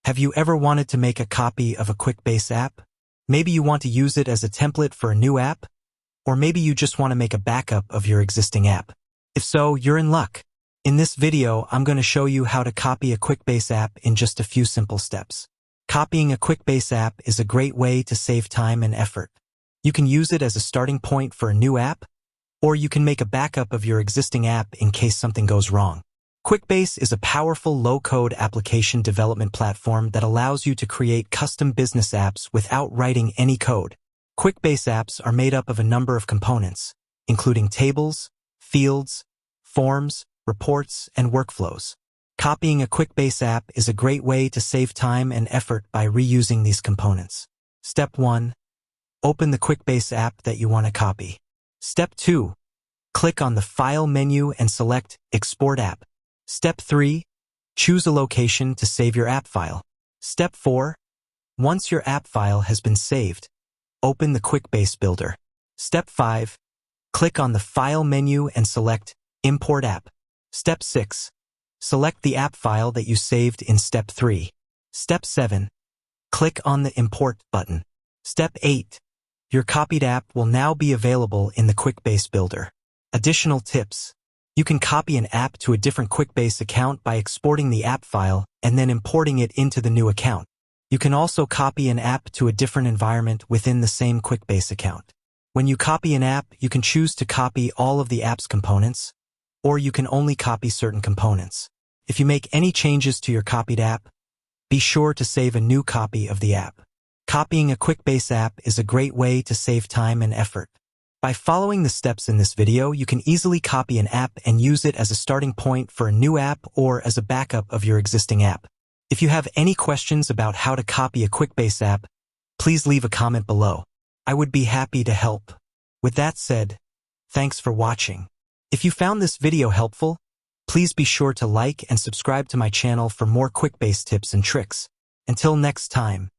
Have you ever wanted to make a copy of a Quickbase app? Maybe you want to use it as a template for a new app? Or maybe you just want to make a backup of your existing app. If so, you're in luck. In this video, I'm going to show you how to copy a Quickbase app in just a few simple steps. Copying a Quickbase app is a great way to save time and effort. You can use it as a starting point for a new app, or you can make a backup of your existing app in case something goes wrong. Quickbase is a powerful low-code application development platform that allows you to create custom business apps without writing any code. Quickbase apps are made up of a number of components, including tables, fields, forms, reports, and workflows. Copying a Quickbase app is a great way to save time and effort by reusing these components. Step 1. Open the Quickbase app that you want to copy. Step 2. Click on the File menu and select Export App. Step 3. Choose a location to save your app file. Step 4. Once your app file has been saved, open the Quickbase Builder. Step 5. Click on the File menu and select Import App. Step 6. Select the app file that you saved in Step 3. Step 7. Click on the Import button. Step 8. Your copied app will now be available in the Quickbase Builder. Additional tips. You can copy an app to a different Quickbase account by exporting the app file and then importing it into the new account. You can also copy an app to a different environment within the same Quickbase account. When you copy an app, you can choose to copy all of the app's components, or you can only copy certain components. If you make any changes to your copied app, be sure to save a new copy of the app. Copying a Quickbase app is a great way to save time and effort. By following the steps in this video, you can easily copy an app and use it as a starting point for a new app or as a backup of your existing app. If you have any questions about how to copy a Quickbase app, please leave a comment below. I would be happy to help. With that said, thanks for watching. If you found this video helpful, please be sure to like and subscribe to my channel for more Quickbase tips and tricks. Until next time.